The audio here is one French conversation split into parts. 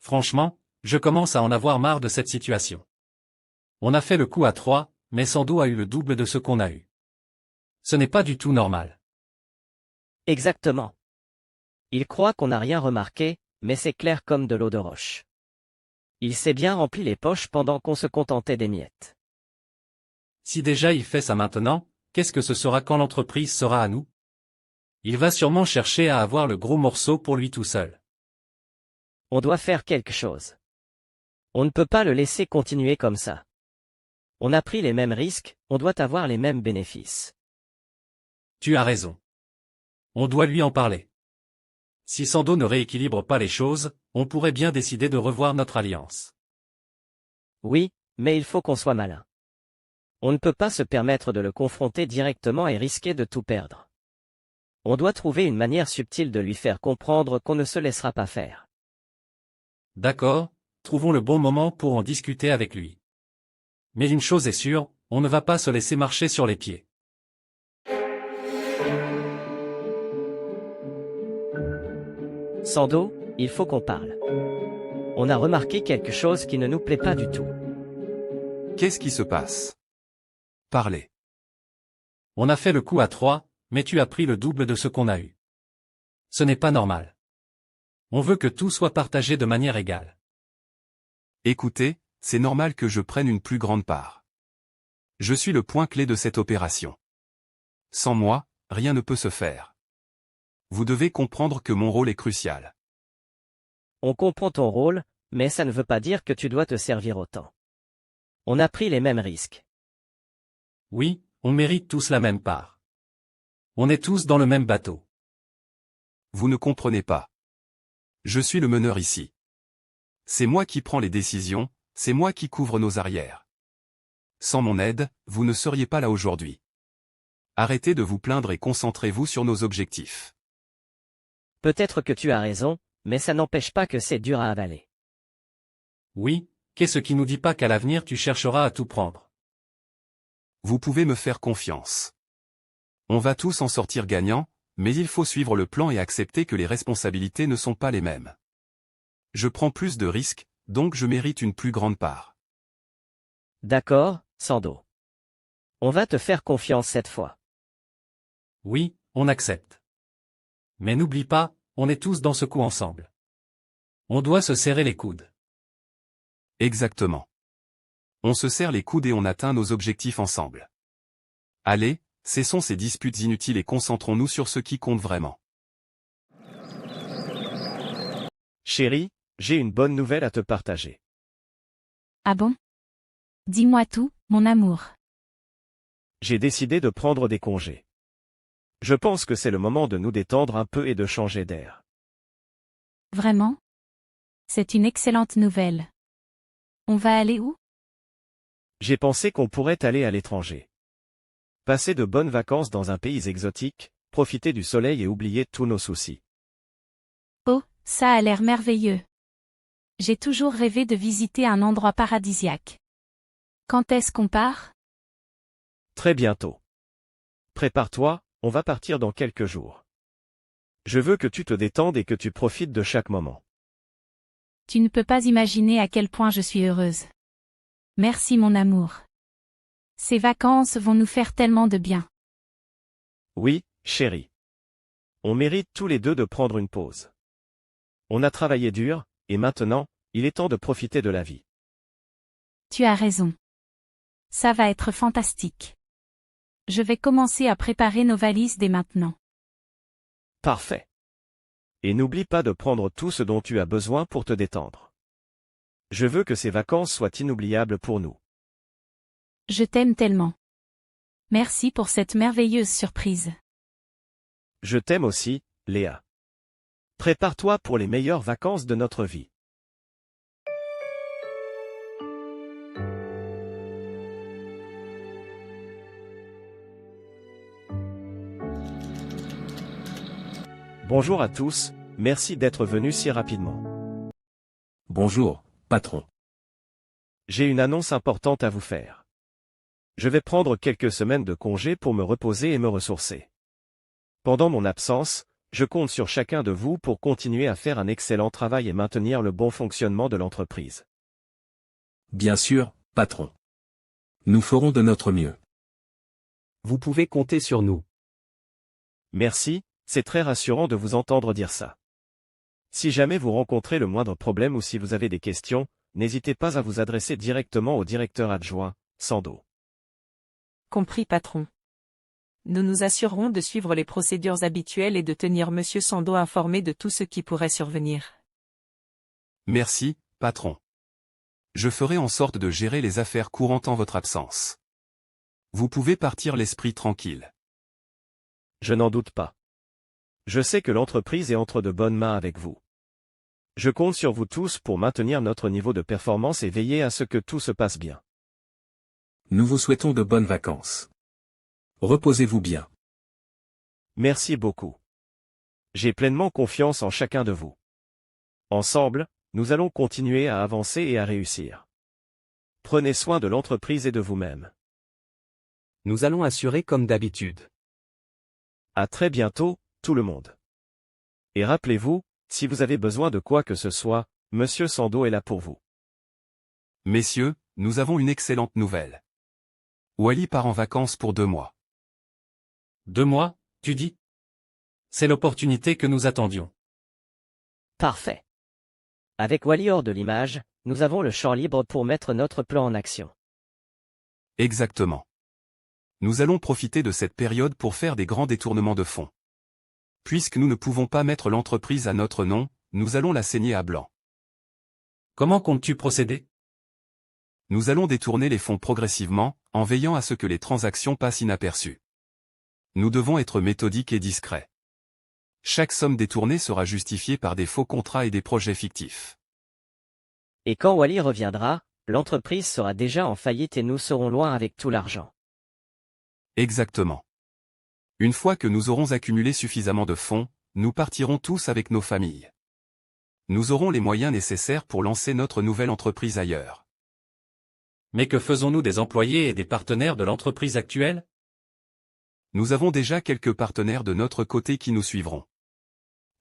Franchement, je commence à en avoir marre de cette situation. On a fait le coup à 3, mais Sando a eu le double de ce qu'on a eu. Ce n'est pas du tout normal. Exactement. Il croit qu'on n'a rien remarqué, mais c'est clair comme de l'eau de roche. Il s'est bien rempli les poches pendant qu'on se contentait des miettes. Si déjà il fait ça maintenant, qu'est-ce que ce sera quand l'entreprise sera à nous? Il va sûrement chercher à avoir le gros morceau pour lui tout seul. On doit faire quelque chose. On ne peut pas le laisser continuer comme ça. On a pris les mêmes risques, on doit avoir les mêmes bénéfices. Tu as raison. On doit lui en parler. Si Sando ne rééquilibre pas les choses, on pourrait bien décider de revoir notre alliance. Oui, mais il faut qu'on soit malin. On ne peut pas se permettre de le confronter directement et risquer de tout perdre. On doit trouver une manière subtile de lui faire comprendre qu'on ne se laissera pas faire. D'accord, trouvons le bon moment pour en discuter avec lui. Mais une chose est sûre, on ne va pas se laisser marcher sur les pieds. Sando, il faut qu'on parle. On a remarqué quelque chose qui ne nous plaît pas du tout. Qu'est-ce qui se passe? Parlez. On a fait le coup à 3, mais tu as pris le double de ce qu'on a eu. Ce n'est pas normal. On veut que tout soit partagé de manière égale. Écoutez, c'est normal que je prenne une plus grande part. Je suis le point clé de cette opération. Sans moi, rien ne peut se faire. Vous devez comprendre que mon rôle est crucial. On comprend ton rôle, mais ça ne veut pas dire que tu dois te servir autant. On a pris les mêmes risques. Oui, on mérite tous la même part. On est tous dans le même bateau. Vous ne comprenez pas. Je suis le meneur ici. C'est moi qui prends les décisions, c'est moi qui couvre nos arrières. Sans mon aide, vous ne seriez pas là aujourd'hui. Arrêtez de vous plaindre et concentrez-vous sur nos objectifs. Peut-être que tu as raison, mais ça n'empêche pas que c'est dur à avaler. Oui, qu'est-ce qui nous dit pas qu'à l'avenir tu chercheras à tout prendre? Vous pouvez me faire confiance. On va tous en sortir gagnants, mais il faut suivre le plan et accepter que les responsabilités ne sont pas les mêmes. Je prends plus de risques, donc je mérite une plus grande part. D'accord, Sando. On va te faire confiance cette fois. Oui, on accepte. Mais n'oublie pas, on est tous dans ce coup ensemble. On doit se serrer les coudes. Exactement. On se serre les coudes et on atteint nos objectifs ensemble. Allez, cessons ces disputes inutiles et concentrons-nous sur ce qui compte vraiment. Chérie, j'ai une bonne nouvelle à te partager. Ah bon? Dis-moi tout, mon amour. J'ai décidé de prendre des congés. Je pense que c'est le moment de nous détendre un peu et de changer d'air. Vraiment? C'est une excellente nouvelle. On va aller où? J'ai pensé qu'on pourrait aller à l'étranger. Passer de bonnes vacances dans un pays exotique, profiter du soleil et oublier tous nos soucis. Oh, ça a l'air merveilleux. J'ai toujours rêvé de visiter un endroit paradisiaque. Quand est-ce qu'on part? Très bientôt. Prépare-toi, on va partir dans quelques jours. Je veux que tu te détendes et que tu profites de chaque moment. Tu ne peux pas imaginer à quel point je suis heureuse. Merci mon amour. Ces vacances vont nous faire tellement de bien. Oui, chérie. On mérite tous les deux de prendre une pause. On a travaillé dur, et maintenant, il est temps de profiter de la vie. Tu as raison. Ça va être fantastique. Je vais commencer à préparer nos valises dès maintenant. Parfait. Et n'oublie pas de prendre tout ce dont tu as besoin pour te détendre. Je veux que ces vacances soient inoubliables pour nous. Je t'aime tellement. Merci pour cette merveilleuse surprise. Je t'aime aussi, Léa. Prépare-toi pour les meilleures vacances de notre vie. Bonjour à tous, merci d'être venus si rapidement. Bonjour, patron. J'ai une annonce importante à vous faire. Je vais prendre quelques semaines de congé pour me reposer et me ressourcer. Pendant mon absence, Je compte sur chacun de vous pour continuer à faire un excellent travail et maintenir le bon fonctionnement de l'entreprise. Bien sûr, patron. Nous ferons de notre mieux. Vous pouvez compter sur nous. Merci, c'est très rassurant de vous entendre dire ça. Si jamais vous rencontrez le moindre problème ou si vous avez des questions, n'hésitez pas à vous adresser directement au directeur adjoint, Sando. Compris, patron. Nous nous assurerons de suivre les procédures habituelles et de tenir Monsieur Sando informé de tout ce qui pourrait survenir. Merci, patron. Je ferai en sorte de gérer les affaires courantes en votre absence. Vous pouvez partir l'esprit tranquille. Je n'en doute pas. Je sais que l'entreprise est entre de bonnes mains avec vous. Je compte sur vous tous pour maintenir notre niveau de performance et veiller à ce que tout se passe bien. Nous vous souhaitons de bonnes vacances. Reposez-vous bien. Merci beaucoup. J'ai pleinement confiance en chacun de vous. Ensemble, nous allons continuer à avancer et à réussir. Prenez soin de l'entreprise et de vous-même. Nous allons assurer comme d'habitude. À très bientôt, tout le monde. Et rappelez-vous, si vous avez besoin de quoi que ce soit, Monsieur Sando est là pour vous. Messieurs, nous avons une excellente nouvelle. Wally part en vacances pour 2 mois. 2 mois, tu dis? C'est l'opportunité que nous attendions. Parfait. Avec Wally hors de l'image, nous avons le champ libre pour mettre notre plan en action. Exactement. Nous allons profiter de cette période pour faire des grands détournements de fonds. Puisque nous ne pouvons pas mettre l'entreprise à notre nom, nous allons la saigner à blanc. Comment comptes-tu procéder? Nous allons détourner les fonds progressivement, en veillant à ce que les transactions passent inaperçues. Nous devons être méthodiques et discrets. Chaque somme détournée sera justifiée par des faux contrats et des projets fictifs. Et quand Wally reviendra, l'entreprise sera déjà en faillite et nous serons loin avec tout l'argent. Exactement. Une fois que nous aurons accumulé suffisamment de fonds, nous partirons tous avec nos familles. Nous aurons les moyens nécessaires pour lancer notre nouvelle entreprise ailleurs. Mais que faisons-nous des employés et des partenaires de l'entreprise actuelle? Nous avons déjà quelques partenaires de notre côté qui nous suivront.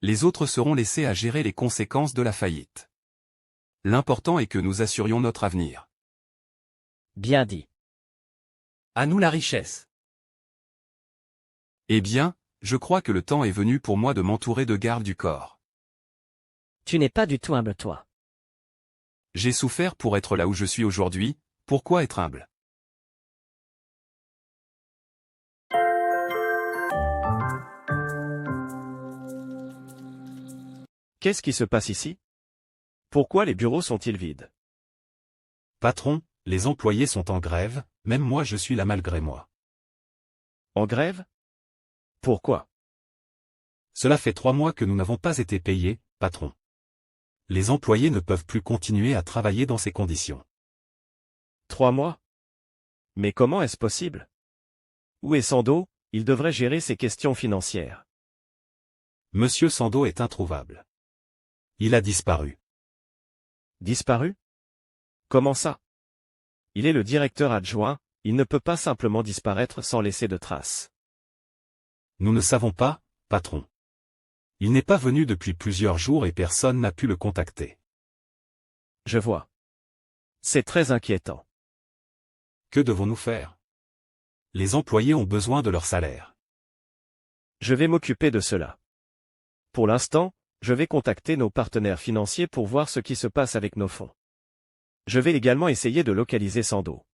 Les autres seront laissés à gérer les conséquences de la faillite. L'important est que nous assurions notre avenir. Bien dit. À nous la richesse. Eh bien, je crois que le temps est venu pour moi de m'entourer de gardes du corps. Tu n'es pas du tout humble, toi. J'ai souffert pour être là où je suis aujourd'hui, pourquoi être humble? Qu'est-ce qui se passe ici? Pourquoi les bureaux sont-ils vides? Patron, les employés sont en grève, même moi je suis là malgré moi. En grève? Pourquoi? Cela fait 3 mois que nous n'avons pas été payés, patron. Les employés ne peuvent plus continuer à travailler dans ces conditions. 3 mois? Mais comment est-ce possible? Où est Sando? Il devrait gérer ces questions financières. Monsieur Sando est introuvable. Il a disparu. Disparu? Comment ça? Il est le directeur adjoint, il ne peut pas simplement disparaître sans laisser de traces. Nous ne savons pas, patron. Il n'est pas venu depuis plusieurs jours et personne n'a pu le contacter. Je vois. C'est très inquiétant. Que devons-nous faire? Les employés ont besoin de leur salaire. Je vais m'occuper de cela. Pour l'instant, je vais contacter nos partenaires financiers pour voir ce qui se passe avec nos fonds. Je vais également essayer de localiser Sando.